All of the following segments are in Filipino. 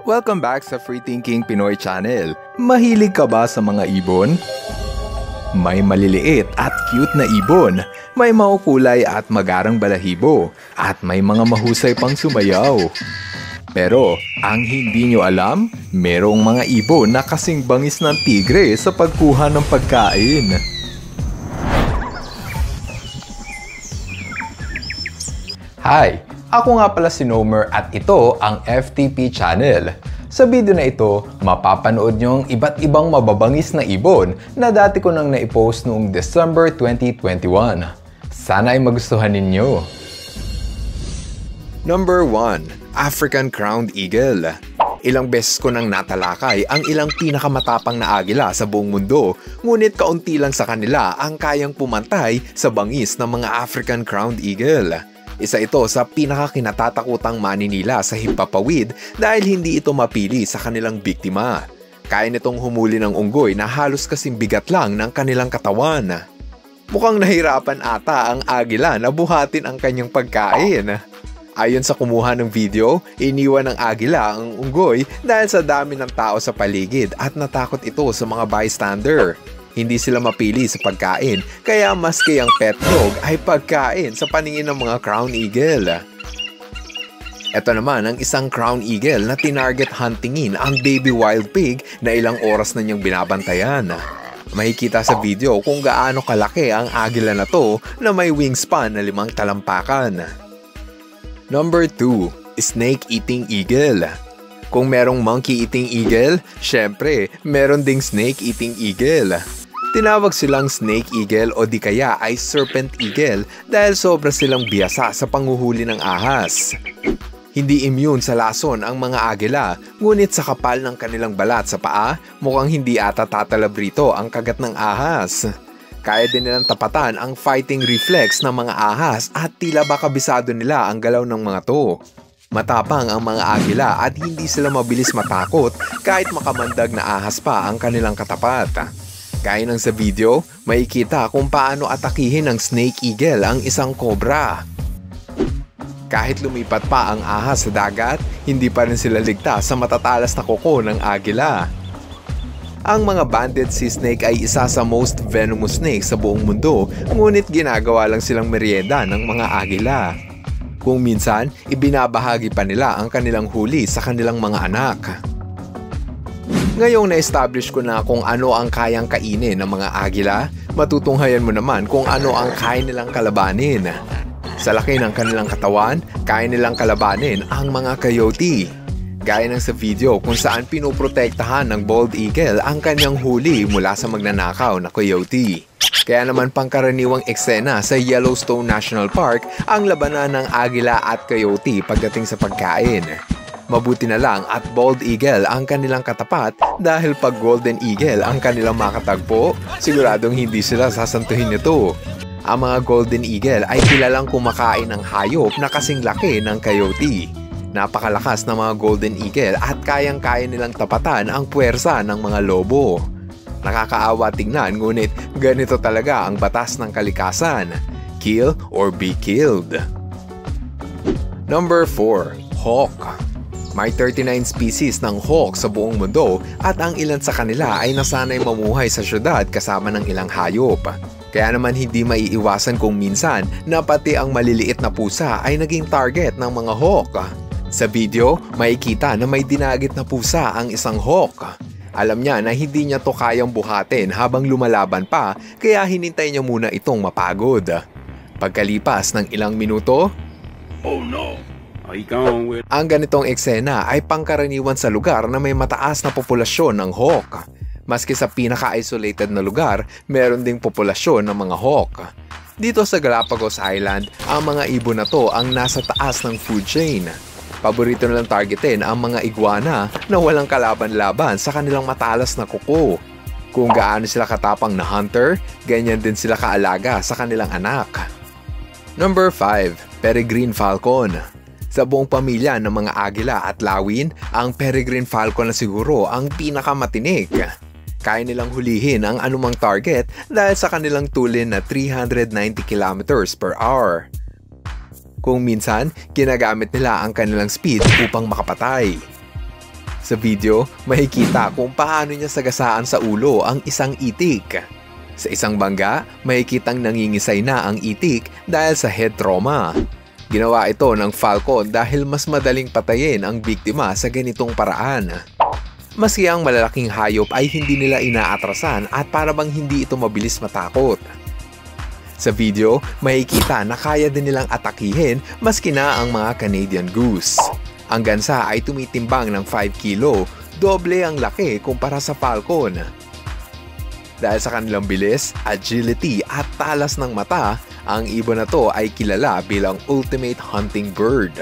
Welcome back sa Free Thinking Pinoy Channel. Mahilig ka ba sa mga ibon? May maliliit at cute na ibon, may maukulay at magarang balahibo, at may mga mahusay pang sumayaw. Pero, ang hindi nyo alam, merong mga ibon na kasing bangis ng tigre sa pagkuha ng pagkain. Hi! Ako nga pala si Nomer at ito ang FTP Channel. Sa video na ito, mapapanood nyo ang iba't ibang mababangis na ibon na dati ko nang naipost noong December 2021. Sana ay magustuhan ninyo. Number 1. African Crowned Eagle. Ilang beses ko nang natalakay ang ilang pinakamatapang na agila sa buong mundo, ngunit kaunti lang sa kanila ang kayang pumantay sa bangis ng mga African Crowned Eagle. Isa ito sa pinakakinatatakutang maninila sa himpapawid dahil hindi ito mapili sa kanilang biktima. Kaya nitong humuli ng unggoy na halos kasing bigat lang ng kanilang katawan. Mukhang nahirapan ata ang agila na buhatin ang kanyang pagkain. Ayon sa kumuha ng video, iniwan ng agila ang unggoy dahil sa dami ng tao sa paligid at natakot ito sa mga bystander. Hindi sila mapili sa pagkain, kaya maski ang pet dog ay pagkain sa paningin ng mga crown eagle. Ito naman ang isang crown eagle na tinarget huntingin ang baby wild pig na ilang oras na niyang binabantayan. Makikita sa video kung gaano kalaki ang agila na to na may wingspan na 5 talampakan. Number 2. Snake-eating eagle. Kung merong monkey-eating eagle, syempre, meron ding snake-eating eagle. Tinawag silang snake eagle o di kaya ay serpent eagle dahil sobra silang biyasa sa panghuhuli ng ahas. Hindi immune sa lason ang mga agila, ngunit sa kapal ng kanilang balat sa paa, mukhang hindi ata tatalab rito ang kagat ng ahas. Kaya din nilang tapatan ang fighting reflex ng mga ahas at tila ba kabisado nila ang galaw ng mga to. Matapang ang mga agila at hindi sila mabilis matakot kahit makamandag na ahas pa ang kanilang katapat. Gaya ng sa video, makikita kung paano atakihin ng snake eagle ang isang cobra. Kahit lumipat pa ang ahas sa dagat, hindi pa rin sila ligtas sa matatalas na kuko ng agila. Ang mga banded sea snake ay isa sa most venomous snake sa buong mundo, ngunit ginagawa lang silang merienda ng mga agila. Kung minsan, ibinabahagi pa nila ang kanilang huli sa kanilang mga anak. Ngayong na-establish ko na kung ano ang kayang kainin ng mga agila, matutunghayan mo naman kung ano ang kaya nilang kalabanin. Sa laki ng kanilang katawan, kaya nilang kalabanin ang mga coyote. Gaya ng sa video kung saan pinoprotektahan ng bald eagle ang kanyang huli mula sa magnanakaw na coyote. Kaya naman pangkaraniwang eksena sa Yellowstone National Park ang labanan ng agila at coyote pagdating sa pagkain. Mabuti na lang at bald eagle ang kanilang katapat dahil pag golden eagle ang kanilang makatagpo, siguradong hindi sila sasantuhin nito. Ang mga golden eagle ay kilalang kumakain ng hayop na kasing laki ng coyote. Napakalakas ng mga golden eagle at kayang-kaya nilang tapatan ang puwersa ng mga lobo. Nakakaawa tingnan ngunit ganito talaga ang batas ng kalikasan. Kill or be killed. Number 4. Hawk. May 39 species ng hawk sa buong mundo at ang ilan sa kanila ay nasanay mamuhay sa syudad kasama ng ilang hayop. Kaya naman hindi maiiwasan kung minsan na pati ang maliliit na pusa ay naging target ng mga hawk. Sa video, makikita na may dinagit na pusa ang isang hawk. Alam niya na hindi niya to kayang buhatin habang lumalaban pa, kaya hinintay niya muna itong mapagod. Pagkalipas ng ilang minuto, oh no! Ang ganitong eksena ay pangkaraniwan sa lugar na may mataas na populasyon ng hawk. Maski sa pinaka-isolated na lugar, meron ding populasyon ng mga hawk. Dito sa Galapagos Island, ang mga ibon na to ang nasa taas ng food chain. Paborito nilang targetin ang mga iguana na walang kalaban-laban sa kanilang matalas na kuko. Kung gaano sila katapang na hunter, ganyan din sila kaalaga sa kanilang anak. Number 5. Peregrine Falcon. Sa buong pamilya ng mga agila at lawin, ang peregrine falcon na siguro ang pinakamatinik. Kaya nilang hulihin ang anumang target dahil sa kanilang tulin na 390 km/h. Kung minsan, ginagamit nila ang kanilang speed upang makapatay. Sa video, makikita kung paano niya sagasaan sa ulo ang isang itik. Sa isang bangga, makikitang nangingisay na ang itik dahil sa head trauma. Ginawa ito ng falcon dahil mas madaling patayin ang biktima sa ganitong paraan. Maski ang malalaking hayop ay hindi nila inaatrasan at para bang hindi ito mabilis matakot. Sa video, makikita na kaya din nilang atakihin maski na ang mga Canadian goose. Ang gansa ay tumitimbang ng 5 kilo, doble ang laki kumpara sa falcon. Dahil sa kanilang bilis, agility at talas ng mata, ang ibon na to ay kilala bilang ultimate hunting bird.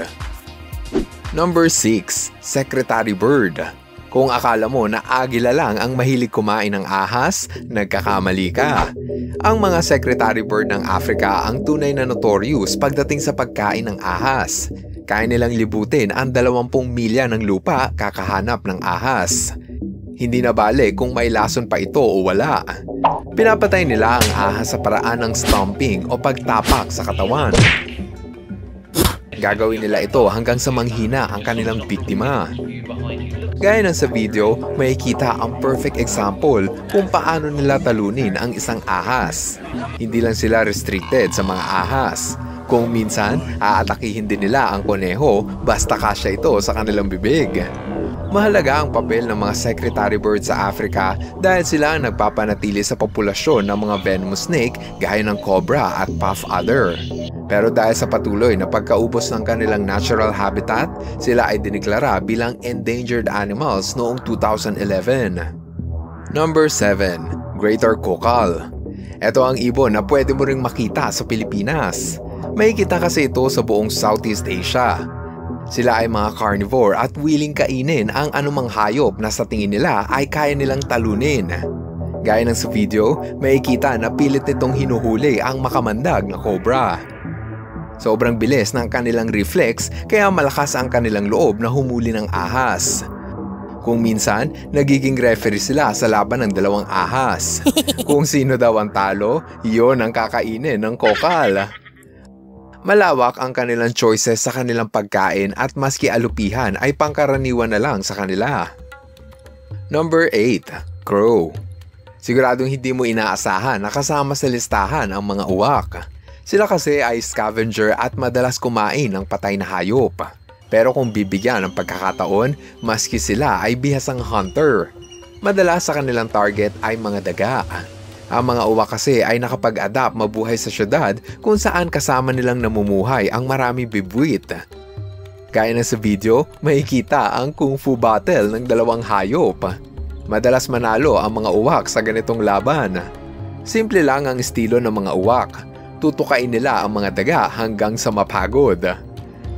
Number 6. Secretary bird. Kung akala mo na agila lang ang mahilig kumain ng ahas, nagkakamali ka. Ang mga secretary bird ng Africa ang tunay na notorious pagdating sa pagkain ng ahas. Kaya nilang libutin ang 20 milya ng lupa kakahanap ng ahas. Hindi na bale kung may lason pa ito o wala. Pinapatay nila ang ahas sa paraan ng stomping o pagtapak sa katawan. Gagawin nila ito hanggang sa manghina ang kanilang biktima. Gaya ng sa video, makikita ang perfect example kung paano nila talunin ang isang ahas. Hindi lang sila restricted sa mga ahas. Kung minsan, aatakihin din nila ang koneho basta kasya ito sa kanilang bibig. Mahalaga ang papel ng mga secretary birds sa Africa dahil sila ang nagpapanatili sa populasyon ng mga venomous snake gaya ng cobra at puff adder. Pero dahil sa patuloy na pagkaubos ng kanilang natural habitat, sila ay diniklara bilang endangered animals noong 2011. Number 7. Greater Kokal. Ito ang ibon na pwede mo ring makita sa Pilipinas. Makikita kasi ito sa buong Southeast Asia. Sila ay mga carnivore at willing kainin ang anumang hayop na sa tingin nila ay kaya nilang talunin. Gaya ng sa video, makikita na pilit nitong hinuhuli ang makamandag na cobra. Sobrang bilis ng kanilang reflex kaya malakas ang kanilang loob na humuli ng ahas. Kung minsan, nagiging referee sila sa laban ng dalawang ahas. Kung sino daw ang talo, iyon ang kakainin ng kokal. Malawak ang kanilang choices sa kanilang pagkain at maski alupihan ay pangkaraniwan na lang sa kanila. Number 8. Crow. Siguradong hindi mo inaasahan na kasama sa listahan ang mga uwak. Sila kasi ay scavenger at madalas kumain ng patay na hayop. Pero kung bibigyan ng pagkakataon, maski sila ay bihasang hunter. Madalas sa kanilang target ay mga daga. Ang mga uwak kasi ay nakapag-adapt mabuhay sa syudad kung saan kasama nilang namumuhay ang marami bibwit. Gaya na sa video, makikita ang kung fu battle ng dalawang hayop. Madalas manalo ang mga uwak sa ganitong laban. Simple lang ang estilo ng mga uwak. Tutukain nila ang mga daga hanggang sa mapagod.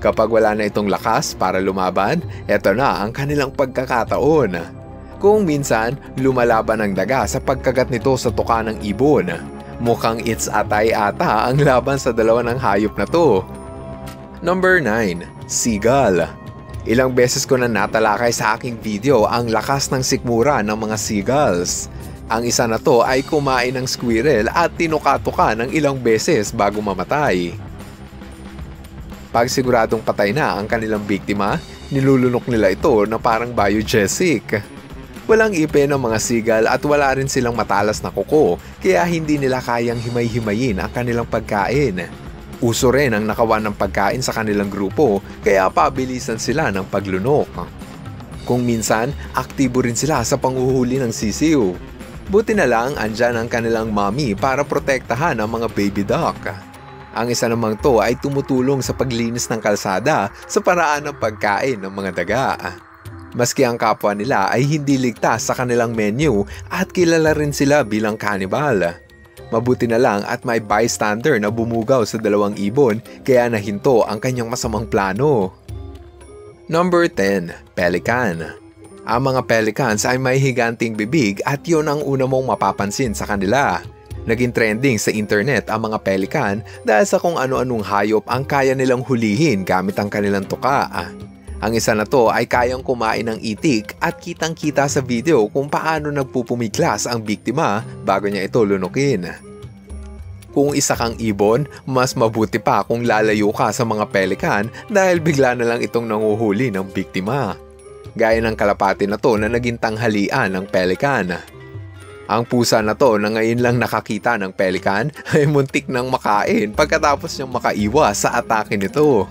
Kapag wala na itong lakas para lumaban, eto na ang kanilang pagkakataon. Kung minsan, lumalaban ang daga sa pagkagat nito sa tuka ng ibon. Mukhang it's atay-ata ang laban sa dalawa ng hayop na to. Number 9. Seagull. Ilang beses ko na natalakay sa aking video ang lakas ng sikmura ng mga seagulls. Ang isa na to ay kumain ng squirrel at tinuka-tuka ng ilang beses bago mamatay. Pag siguradong patay na ang kanilang biktima, nilulunok nila ito na parang biogesic. Walang ipin ng mga seagull at wala rin silang matalas na kuko kaya hindi nila kayang himay-himayin ang kanilang pagkain. Uso rin ang nakawan ng pagkain sa kanilang grupo kaya pabilisan sila ng paglunok. Kung minsan, aktibo rin sila sa panghuhuli ng sisiw. Buti na lang andyan ang kanilang mommy para protektahan ang mga baby duck. Ang isa namang to ay tumutulong sa paglinis ng kalsada sa paraan ng pagkain ng mga daga. Maski ang kapwa nila ay hindi ligtas sa kanilang menu at kilala rin sila bilang cannibal. Mabuti na lang at may bystander na bumugaw sa dalawang ibon kaya nahinto ang kanyang masamang plano. Number 10. Pelican. Ang mga pelicans ay may higanting bibig at yon ang una mong mapapansin sa kanila. Naging trending sa internet ang mga pelican dahil sa kung ano-anong hayop ang kaya nilang hulihin gamit ang kanilang tuka. Ang isa na to ay kayang kumain ng itik at kitang-kita sa video kung paano nagpupumiglas ang biktima bago niya ito lunukin. Kung isa kang ibon, mas mabuti pa kung lalayo ka sa mga pelican dahil bigla na lang itong nanguhuli ng biktima. gaya ng kalapati na to na naging tanghalian ng pelican. Ang pusa na to na ngayon lang nakakita ng pelican ay muntik nang makain pagkatapos niyang makaiwas sa atake nito.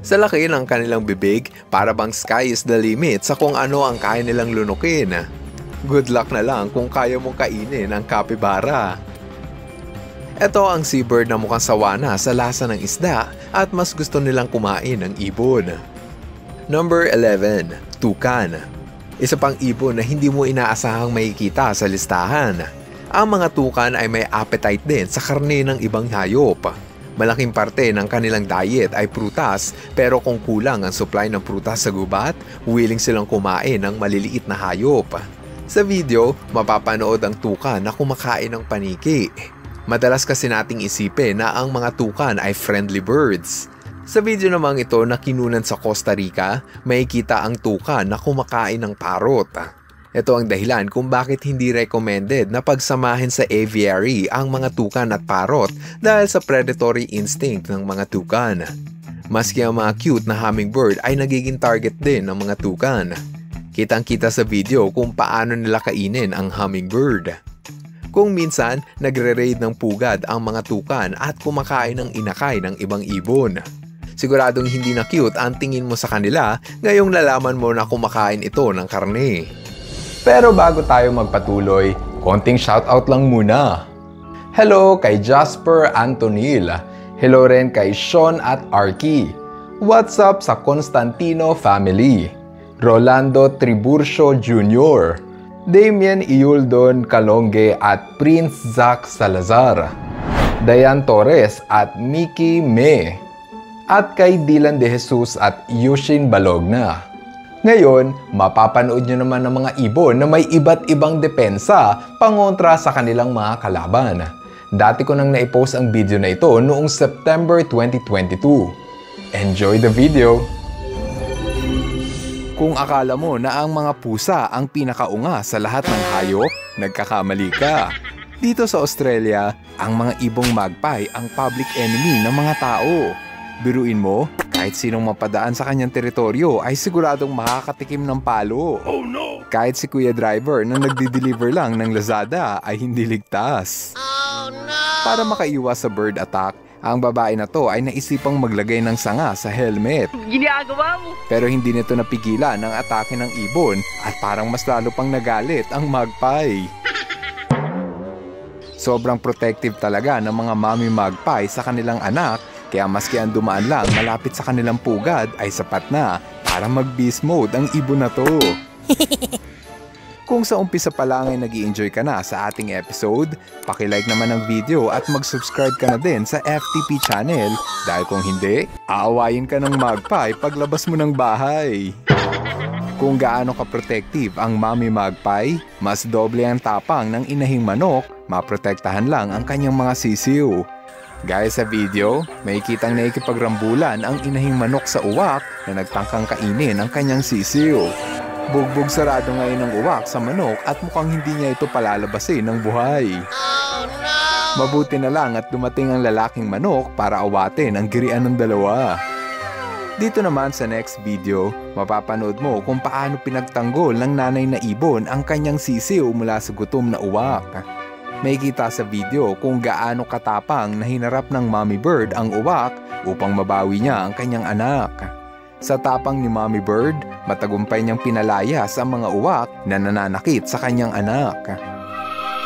Sa laki ng kanilang bibig, para bang sky is the limit sa kung ano ang kaya nilang lunukin. Good luck na lang kung kaya mong kainin ang capybara. Ito ang seabird na mukhang sawa na sa lasa ng isda at mas gusto nilang kumain ng ibon. Number 11. Tukan. Isa pang ibon na hindi mo inaasahang makikita sa listahan. Ang mga tukan ay may appetite din sa karne ng ibang hayop. Malaking parte ng kanilang diet ay prutas, pero kung kulang ang supply ng prutas sa gubat, willing silang kumain ng maliliit na hayop. Sa video, mapapanood ang tukan na kumakain ng paniki. Madalas kasi nating isipin na ang mga tukan ay friendly birds. Sa video namang ito na kinunan sa Costa Rica, makikita ang tukan na kumakain ng parrot. Ito ang dahilan kung bakit hindi recommended na pagsamahin sa aviary ang mga tukan at parrot dahil sa predatory instinct ng mga tukan. Maski ang mga cute na hummingbird ay nagiging target din ng mga tukan. Kitang-kita sa video kung paano nila kainin ang hummingbird. Kung minsan, nagre-raid ng pugad ang mga tukan at kumakain ng inakay ng ibang ibon. Siguradong hindi na cute ang tingin mo sa kanila ngayong lalaman mo na kumakain ito ng karne. Pero bago tayo magpatuloy, konting shoutout lang muna. Hello kay Jasper Antonil. Hello rin kay Sean at Arky. What's up sa Constantino family? Rolando Triburcio Jr., Damien Iyuldon Calonge at Prince Zach Salazar, Dayan Torres at Mickey Me, at kay Dylan De Jesus at Yushin Balogna. Ngayon, mapapanood nyo naman ng mga ibon na may iba't ibang depensa pangontra sa kanilang mga kalaban. Dati ko nang naipost ang video na ito noong September 2022. Enjoy the video! Kung akala mo na ang mga pusa ang pinakaunga sa lahat ng hayop, nagkakamali ka. Dito sa Australia, ang mga ibong magpie ang public enemy ng mga tao. Biruin mo, kahit sinong mapadaan sa kanyang teritoryo ay siguradong makakatikim ng palo. Oh no! Kahit si Kuya Driver na nagdi-deliver lang ng Lazada ay hindi ligtas. Oh no! Para makaiwas sa bird attack, ang babae na to ay naisipang maglagay ng sanga sa helmet. Ginagawa mo! Pero hindi nito napigilan ang atake ng ibon at parang mas lalo pang nagalit ang magpie. Sobrang protective talaga ng mga mommy magpie sa kanilang anak. Kaya maski ang dumaan lang malapit sa kanilang pugad ay sapat na para mag-beast mode ang ibon na to. Kung sa umpisa pa lang ay nag-i-enjoy ka na sa ating episode, paki-like naman ang video at mag-subscribe ka na din sa FTP channel dahil kung hindi, aawayin ka ng magpie paglabas mo ng bahay. Kung gaano ka-protective ang mommy magpie, mas doble ang tapang ng inahing manok, maprotektahan lang ang kanyang mga sisiw. Gaya sa video, may kitang naikipagrambulan ang inahing manok sa uwak na nagtangkang kainin ang kanyang sisiw. Bugbog sarado ngayon ang uwak sa manok at mukhang hindi niya ito palalabasin ng buhay. Oh, no! Mabuti na lang at dumating ang lalaking manok para awatin ang girian ng dalawa. Dito naman sa next video, mapapanood mo kung paano pinagtanggol ng nanay na ibon ang kanyang sisiw mula sa gutom na uwak. May kita sa video kung gaano katapang na hinarap ng mommy bird ang uwak upang mabawi niya ang kanyang anak. Sa tapang ni mommy bird, matagumpay niyang pinalayas ang mga uwak na nananakit sa kanyang anak.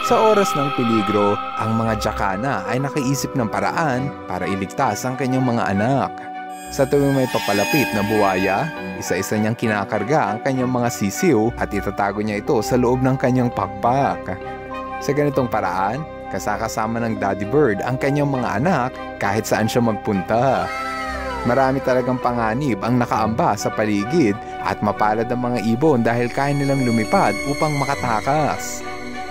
Sa oras ng peligro, ang mga jakana ay nakaisip ng paraan para iligtas ang kanyang mga anak. Sa tuwing may papalapit na buwaya, isa-isa niyang kinakarga ang kanyang mga sisiw at itatago niya ito sa loob ng kanyang pakpak. Sa ganitong paraan, kasakasama ng daddy bird ang kanyang mga anak kahit saan siya magpunta. Marami talagang panganib ang nakaamba sa paligid at mapalad ang mga ibon dahil kaya nilang lumipad upang makatakas.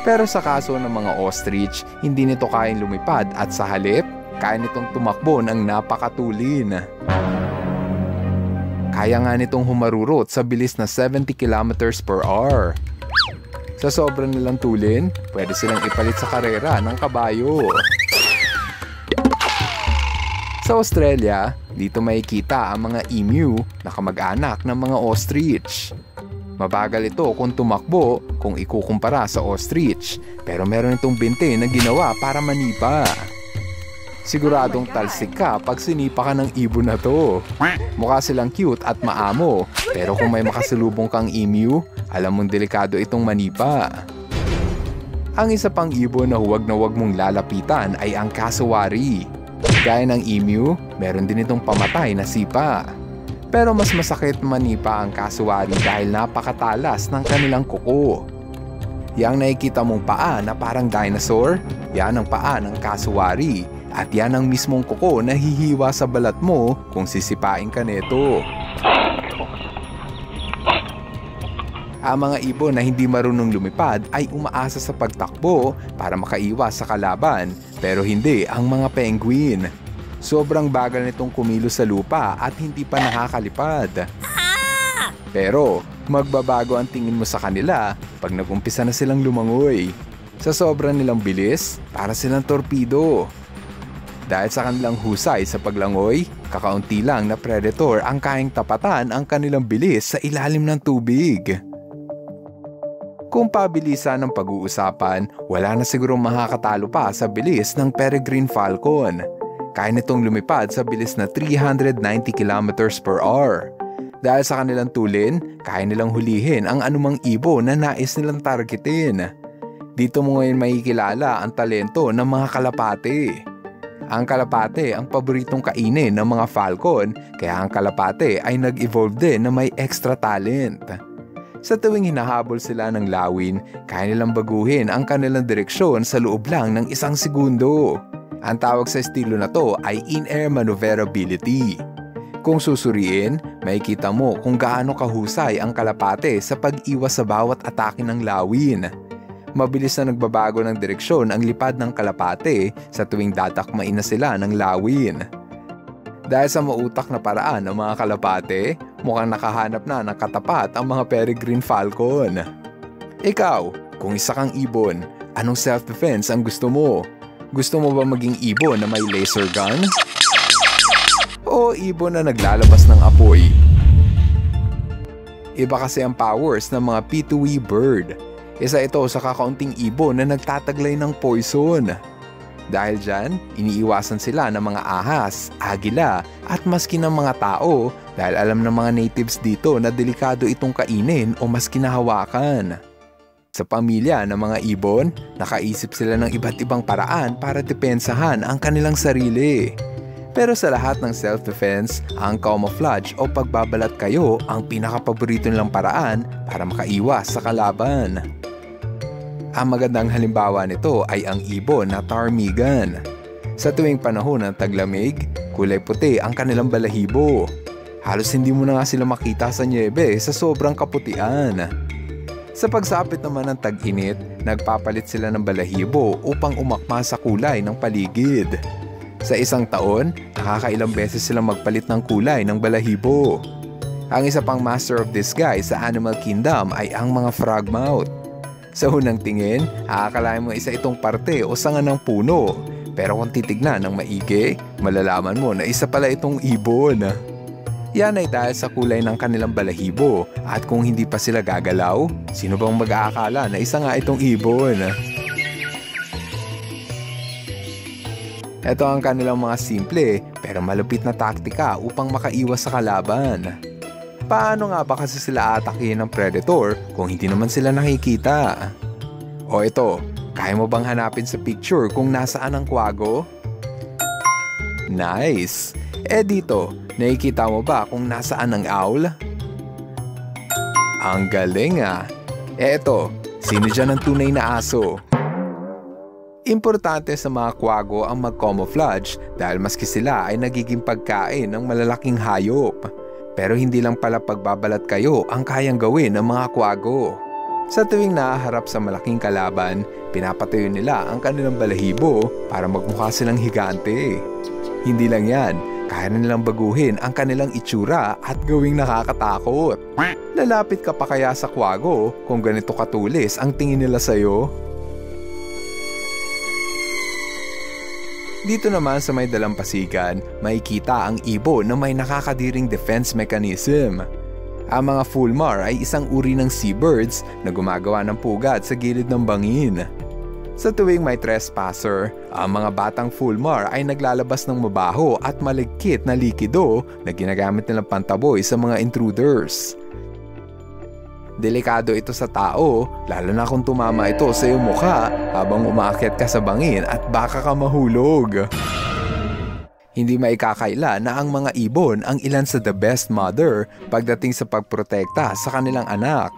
Pero sa kaso ng mga ostrich, hindi nito kayang lumipad at sa halip, kaya nitong tumakbo ng napakatulin. Kaya nga nitong humarurot sa bilis na 70 kilometers per hour. Sa sobrang nilang tulin, pwede silang ipalit sa karera ng kabayo. Sa Australia, dito makikita ang mga emu na kamag-anak ng mga ostrich. Mabagal ito kung tumakbo kung ikukumpara sa ostrich, pero meron itong binte na ginawa para manipa. Siguradong talsik ka pag sinipa ka ng ibon na to. Mukha silang cute at maamo, pero kung may makasalubong kang emu, alam mong delikado itong manipa. Ang isa pang ibon na huwag mong lalapitan ay ang cassowary. Gaya ng emu, meron din itong pamatay na sipa. Pero mas masakit manipa ang cassowary dahil napakatalas ng kanilang kuko. Yang nakikita mong paa na parang dinosaur, yan ang paa ng cassowary. At yan ang mismong kuko na hihiwa sa balat mo kung sisipain ka nito. Ang mga ibon na hindi marunong lumipad ay umaasa sa pagtakbo para makaiwas sa kalaban, pero hindi ang mga penguin. Sobrang bagal nitong kumilos sa lupa at hindi pa nakakalipad. Pero magbabago ang tingin mo sa kanila pag nag-umpisa na silang lumangoy. Sa sobrang nilang bilis, para silang torpedo. Dahil sa kanilang husay sa paglangoy, kakaunti lang na predator ang kayang tapatan ang kanilang bilis sa ilalim ng tubig. Kung pabilisan ng pag-uusapan, wala na sigurong makakatalo pa sa bilis ng peregrine falcon. Kaya nitong lumipad sa bilis na 390 km/h. Dahil sa kanilang tulin, kaya nilang hulihin ang anumang ibon na nais nilang targetin. Dito mo ngayon makikilala ang talento ng mga kalapate. Ang kalapate ang paboritong kainin ng mga falcon, kaya ang kalapate ay nag-evolve din na may extra talent. Sa tuwing hinahabol sila ng lawin, kaya nilang baguhin ang kanilang direksyon sa loob lang ng 1 segundo. Ang tawag sa estilo na to ay in-air maneuverability. Kung susuriin, makikita mo kung gaano kahusay ang kalapate sa pag-iwas sa bawat atake ng lawin. Mabilis na nagbabago ng direksyon ang lipad ng kalapate sa tuwing datakmain na sila ng lawin. Dahil sa mautak na paraan ng mga kalapate, mukhang nakahanap na ng katapat ang mga peregrine falcon. Ikaw, kung isa kang ibon, anong self-defense ang gusto mo? Gusto mo ba maging ibon na may laser gun? O ibon na naglalabas ng apoy? Iba kasi ang powers ng mga pituwi bird. Isa ito sa kakaunting ibon na nagtataglay ng poison. Dahil dyan, iniiwasan sila ng mga ahas, agila at maski ng mga tao dahil alam ng mga natives dito na delikado itong kainin o mas kinahawakan. Sa pamilya ng mga ibon, nakaisip sila ng iba't ibang paraan para depensahan ang kanilang sarili. Pero sa lahat ng self-defense, ang camouflage o pagbabalat kayo ang pinakapaborito nilang paraan para makaiwas sa kalaban. Ang magandang halimbawa nito ay ang ibon na ptarmigan. Sa tuwing panahon ng taglamig, kulay puti ang kanilang balahibo. Halos hindi mo na nga sila makita sa niebe sa sobrang kaputian. Sa pagsapit naman ng tag-init, nagpapalit sila ng balahibo upang umakma sa kulay ng paligid. Sa isang taon, nakakailang beses silang magpalit ng kulay ng balahibo. Ang isa pang master of disguise sa animal kingdom ay ang mga frogmouth. Sa unang tingin, akalain mo isa itong parte o sanga ng puno. Pero kung titignan ng maigi, malalaman mo na isa pala itong ibon. Yan ay dahil sa kulay ng kanilang balahibo at kung hindi pa sila gagalaw, sino bang mag-aakala na isa nga itong ibon? Ito ang kanilang mga simple pero malupit na taktika upang makaiwas sa kalaban. Paano nga ba kasi sila atakihin ng predator kung hindi naman sila nakikita? O ito, kaya mo bang hanapin sa picture kung nasaan ang kwago? Nice! Dito, nakikita mo ba kung nasaan ang owl? Ang galing ah! Eto, sino dyan ang tunay na aso? Importante sa mga kwago ang mag-camouflage dahil maski sila ay nagiging pagkain ng malalaking hayop. Pero hindi lang pala pagbabalat kayo ang kayang gawin ng mga kwago. Sa tuwing nahaharap sa malaking kalaban, pinapatayo nila ang kanilang balahibo para magmukha silang higante. Hindi lang yan, kaya nilang baguhin ang kanilang itsura at gawing nakakatakot. Lalapit ka pa kaya sa kwago kung ganito katulis ang tingin nila sa'yo? Dito naman sa may dalampasigan, makikita ang ibon na may nakakadiring defense mechanism. Ang mga fulmar ay isang uri ng seabirds na gumagawa ng pugad sa gilid ng bangin. Sa tuwing may trespasser, ang mga batang fulmar ay naglalabas ng mabaho at maligkit na likido na ginagamit nilang pantaboy sa mga intruders. Delikado ito sa tao, lalo na kung tumama ito sa iyong mukha habang umaakyat ka sa bangin at baka ka mahulog. Hindi maikakaila na ang mga ibon ang ilan sa the best mother pagdating sa pagprotekta sa kanilang anak.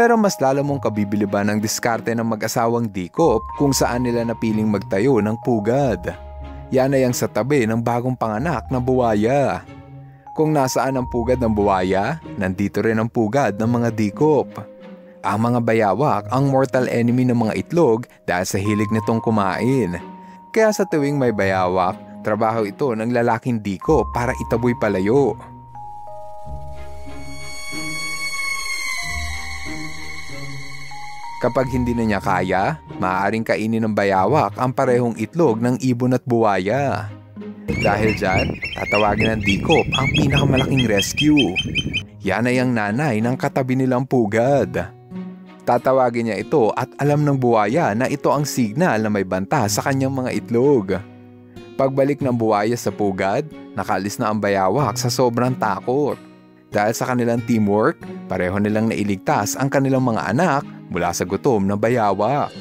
Pero mas lalo mong kabibiliban ang diskarte ng mag-asawang dikop kung saan nila napiling magtayo ng pugad. Yan ay ang sa tabi ng bagong panganak na buwaya. Kung nasaan ang pugad ng buwaya, nandito rin ang pugad ng mga dikop. Ang mga bayawak ang mortal enemy ng mga itlog dahil sa hilig nitong kumain. Kaya sa tuwing may bayawak, trabaho ito ng lalaking dikop para itaboy palayo. Kapag hindi na niya kaya, maaaring kainin ng bayawak ang parehong itlog ng ibon at buwaya. Dahil dyan, tatawagin ng dikop ang pinakamalaking rescue. Yan ay ang nanay ng katabi nilang pugad. Tatawagin niya ito at alam ng buwaya na ito ang signal na may banta sa kanyang mga itlog. Pagbalik ng buwaya sa pugad, nakaalis na ang bayawak sa sobrang takot. Dahil sa kanilang teamwork, pareho nilang nailigtas ang kanilang mga anak mula sa gutom na bayawak.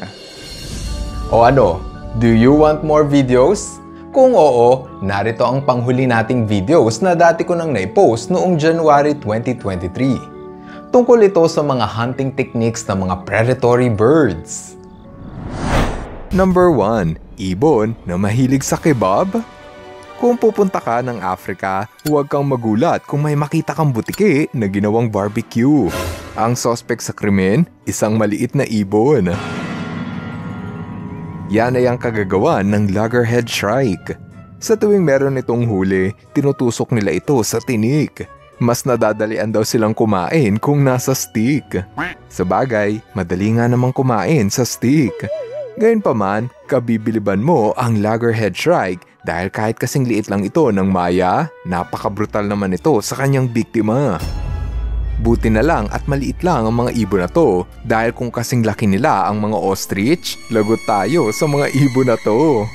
O ano, do you want more videos? Kung oo, narito ang panghuli nating videos na dati ko nang naipost noong January 2023. Tungkol ito sa mga hunting techniques ng mga predatory birds. Number 1. Ibon na mahilig sa kebab? Kung pupunta ka ng Africa, huwag kang magulat kung may makita kang butike na ginawang barbecue. Ang suspect sa krimen, isang maliit na ibon. Yan ay ang kagagawan ng loggerhead shrike. Sa tuwing meron itong huli, tinutusok nila ito sa tinik. Mas nadadalian daw silang kumain kung nasa stick. Sa bagay, madali nga namang kumain sa stick. Gayunpaman, kabibiliban mo ang loggerhead shrike dahil kahit kasing liit lang ito ng maya, napakabrutal naman ito sa kanyang biktima. Buti na lang at maliit lang ang mga ibon na to dahil kung kasing laki nila ang mga ostrich, lagot tayo sa mga ibon na to.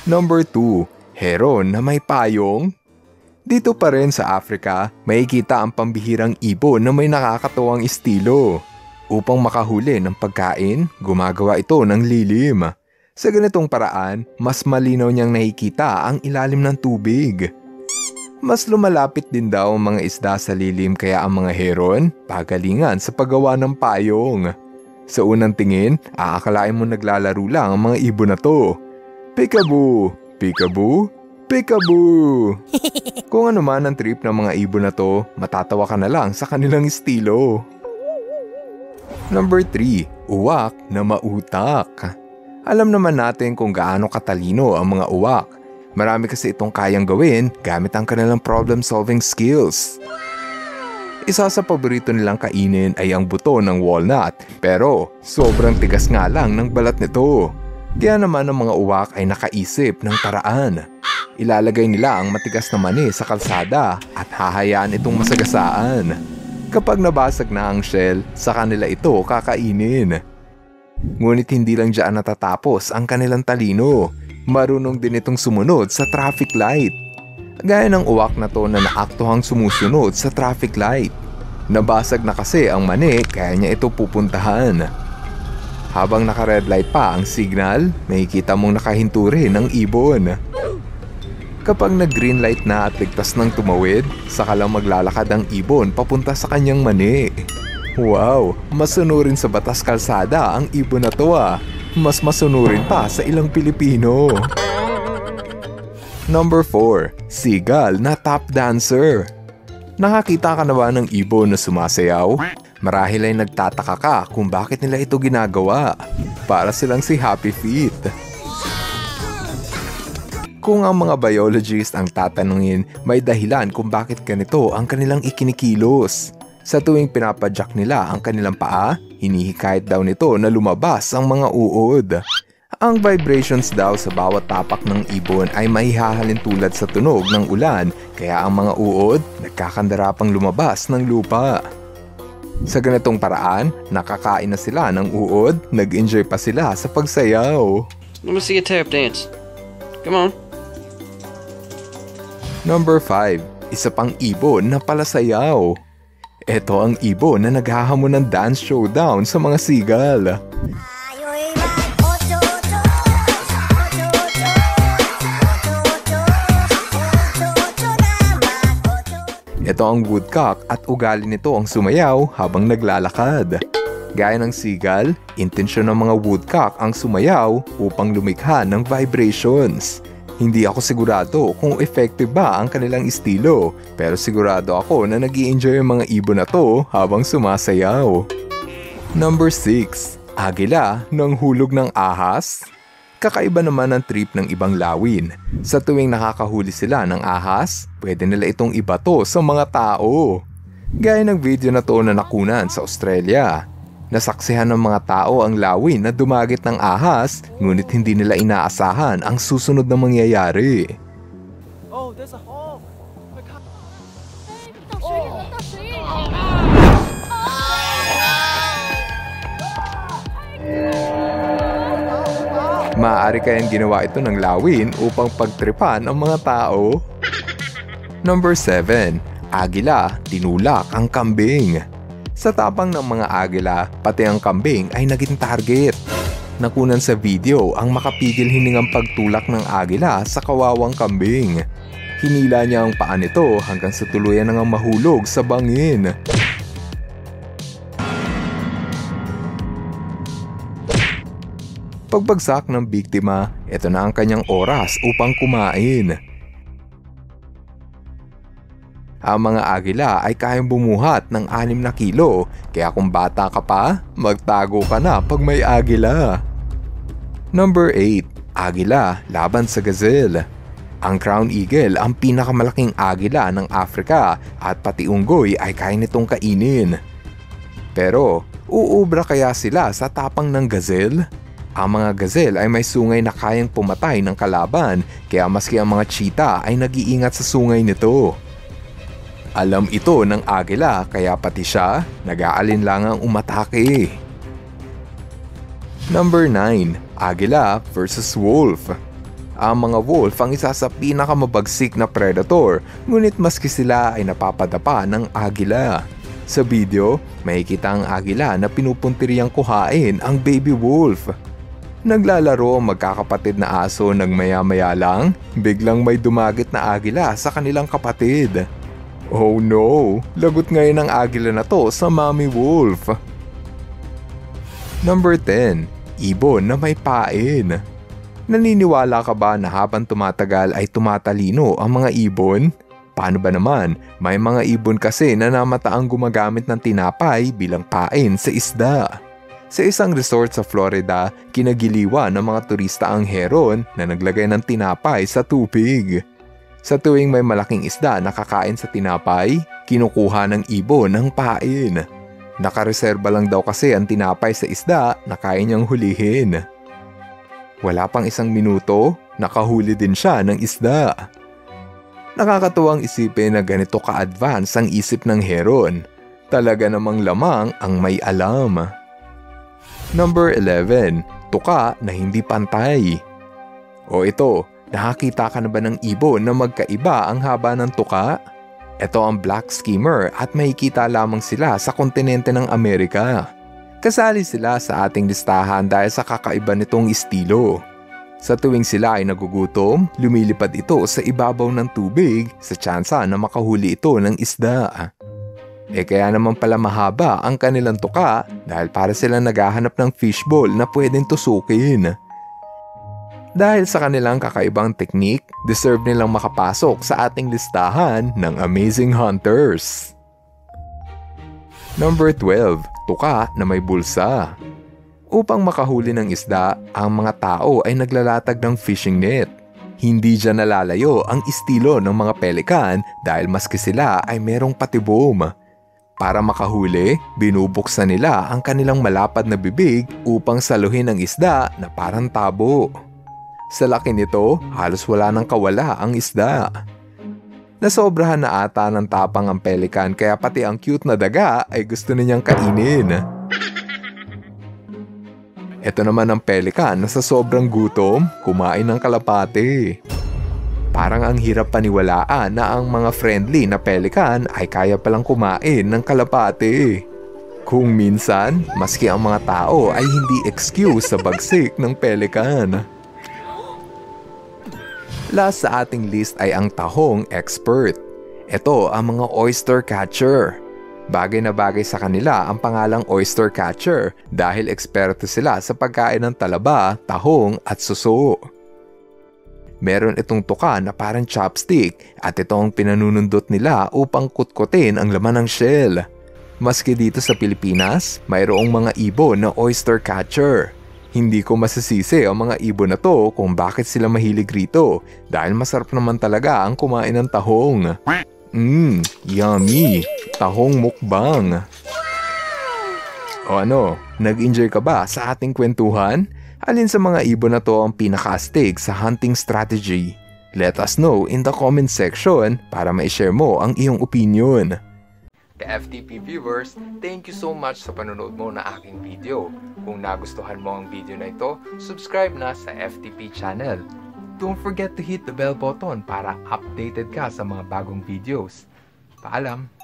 Number 2. Heron na may payong? Dito pa rin sa Africa, makikita ang pambihirang ibon na may nakakatuwang estilo. Upang makahuli ng pagkain, gumagawa ito ng lilim. Sa ganitong paraan, mas malinaw niyang nakikita ang ilalim ng tubig. Mas lumalapit din daw ang mga isda sa lilim kaya ang mga heron, pagalingan sa paggawa ng payong. Sa unang tingin, aakalain mo naglalaro lang ang mga ibon na to. Peekaboo! Peekaboo! Peekaboo! Kung ano man ang trip ng mga ibon na to, matatawa ka na lang sa kanilang estilo. Number 3. Uwak na mautak. Alam naman natin kung gaano katalino ang mga uwak. Marami kasi itong kayang gawin gamit ang kanilang problem-solving skills. Isa sa paborito nilang kainin ay ang buto ng walnut, pero sobrang tigas nga lang ng balat nito. Kaya naman ang mga uwak ay nakaisip ng paraan. Ilalagay nila ang matigas na mani sa kalsada at hahayaan itong masagasaan. Kapag nabasag na ang shell, sa kanila ito kakainin. Ngunit hindi lang diyan natatapos ang kanilang talino. Marunong din itong sumunod sa traffic light. Gaya ng uwak na to na naaktuhang sumusunod sa traffic light. Nabasag na kasi ang mani kaya niya ito pupuntahan. Habang naka-red light pa ang signal, makikita mong nakahinto rin ang ibon. Kapag nag-green light na at ligtas ng tumawid, saka lang maglalakad ang ibon papunta sa kanyang mani. Wow, masunurin sa batas kalsada ang ibon na to ah. Mas masunurin pa sa ilang Pilipino. Number 4. Seagull na tap dancer. Nakakita ka na ba ng ibon na sumasayaw? Marahil ay nagtataka ka kung bakit nila ito ginagawa. Para silang si Happy Feet. Kung ang mga biologist ang tatanungin, may dahilan kung bakit ganito ang kanilang ikinikilos. Sa tuwing pinapadyak nila ang kanilang paa, hinihikayat daw nito na lumabas ang mga uod. Ang vibrations daw sa bawat tapak ng ibon ay maihahalin tulad sa tunog ng ulan, kaya ang mga uod nagkakandarapang lumabas ng lupa. Sa ganitong paraan, nakakain na sila ng uod, nag-enjoy pa sila sa pagsayaw. Let me see a tap dance. Come on. Number 5. Isa pang ibon na palasayaw. Ito ang ibon na naghahamon ng dance showdown sa mga sigal. Ito ang woodcock at ugali nito ang sumayaw habang naglalakad. Gaya ng sigal, intensyon ng mga woodcock ang sumayaw upang lumikha ng vibrations. Hindi ako sigurado kung effective ba ang kanilang estilo, pero sigurado ako na nag-i-enjoy ang mga ibon na to habang sumasayaw. Number 6. Agila ng hulog ng ahas. Kakaiba naman ang trip ng ibang lawin. Sa tuwing nakakahuli sila ng ahas, pwede nila itong ibato sa mga tao. Gaya ng video na to na nakunan sa Australia. Nasaksihan ng mga tao ang lawin na dumagit ng ahas, ngunit hindi nila inaasahan ang susunod na mangyayari. Oh, there's a hole. Maaari kayang ginawa ito ng lawin upang pagtripan ang mga tao. Number 7. Agila, tinulak ang kambing. Sa tapang ng mga agila, pati ang kambing ay naging target. Nakunan sa video ang makapigil hiningang pagtulak ng agila sa kawawang kambing. Hinila niya ang paa nito hanggang sa tuluyan nang mahulog sa bangin. Pagbagsak ng biktima, ito na ang kanyang oras upang kumain. Ang mga agila ay kayang bumuhat ng 6 na kilo, kaya kung bata ka pa, magtago ka na pag may agila. Number 8. Agila laban sa gazelle. Ang crown eagle ang pinakamalaking agila ng Africa at pati unggoy ay kaya nitong kainin. Pero, uubra kaya sila sa tapang ng gazelle? Ang mga gazelle ay may sungay na kayang pumatay ng kalaban, kaya maski ang mga cheetah ay nag-iingat sa sungay nito. Alam ito ng agila kaya pati siya nag-aalinlangang umatake. Number 9. Agila versus wolf. Ang mga wolf ang isa sa pinakamabagsik na predator, ngunit maski sila ay napapadapa ng agila. Sa video, makikita ang agila na pinupuntiriyang kuhain ang baby wolf. Naglalaro ang magkakapatid na aso ng maya-maya lang, biglang may dumagit na agila sa kanilang kapatid. Oh no! Lagot ngayon ang agila na to sa mommy wolf. Number 10. Ibon na may pain. Naniniwala ka ba na habang tumatagal ay tumatalino ang mga ibon? Paano ba naman? May mga ibon kasi na namataang gumagamit ng tinapay bilang pain sa isda. Sa isang resort sa Florida, kinagiliwan ng mga turista ang heron na naglagay ng tinapay sa tubig. Sa tuwing may malaking isda na kakain sa tinapay, kinukuha ng ibon ang pain. Nakareserba lang daw kasi ang tinapay sa isda na kaya niyang hulihin. Wala pang 1 minuto, nakahuli din siya ng isda. Nakakatuwang isipin na ganito ka-advance ang isip ng heron. Talaga namang lamang ang may alam. Number 11. Tuka na hindi pantay. O ito, nakakita ka na ba ng ibon na magkaiba ang haba ng tuka? Ito ang black skimmer at makikita lamang sila sa kontinente ng Amerika. Kasali sila sa ating listahan dahil sa kakaiba nitong estilo. Sa tuwing sila ay nagugutom, lumilipad ito sa ibabaw ng tubig sa tsansa na makahuli ito ng isda. Kaya naman pala mahaba ang kanilang tuka dahil para sila naghahanap ng fishbowl na pwedeng tusukin. Dahil sa kanilang kakaibang teknik, deserve nilang makapasok sa ating listahan ng Amazing Hunters. Number 12. Tuka na may bulsa. Upang makahuli ng isda, ang mga tao ay naglalatag ng fishing net. Hindi dyan nalalayo ang estilo ng mga pelikan dahil maski sila ay merong patibom. Para makahuli, binubuksan nila ang kanilang malapad na bibig upang saluhin ang isda na parang tabo. Sa laki nito, halos wala nang kawala ang isda. Nasobrahan na ata ng tapang ang pelikan kaya pati ang cute na daga ay gusto niyang kainin. Ito naman ang pelikan na sa sobrang gutom, kumain ng kalapate. Parang ang hirap paniwalaan na ang mga friendly na pelikan ay kaya palang kumain ng kalapate. Kung minsan, maski ang mga tao ay hindi excuse sa bagsik ng pelikan. Last sa ating list ay ang tahong expert. Ito ang mga oyster catcher. Bagay na bagay sa kanila ang pangalang oyster catcher dahil eksperto sila sa pagkain ng talaba, tahong at suso. Meron itong tuka na parang chopstick at ito ang pinanunundot nila upang kutkutin ang laman ng shell. Maski dito sa Pilipinas, mayroong mga ibon na oyster catcher. Hindi ko masasisi ang mga ibon na to kung bakit sila mahilig rito dahil masarap naman talaga ang kumain ng tahong. Yummy! Tahong mukbang! O ano, nag-enjoy ka ba sa ating kwentuhan? Alin sa mga ibon na to ang pinaka-astig sa hunting strategy? Let us know in the comment section para ma-share mo ang iyong opinion. The FTP viewers, thank you so much sa panonood mo na aking video. Kung nagustuhan mo ang video na ito, subscribe na sa FTP channel. Don't forget to hit the bell button para updated ka sa mga bagong videos. Paalam!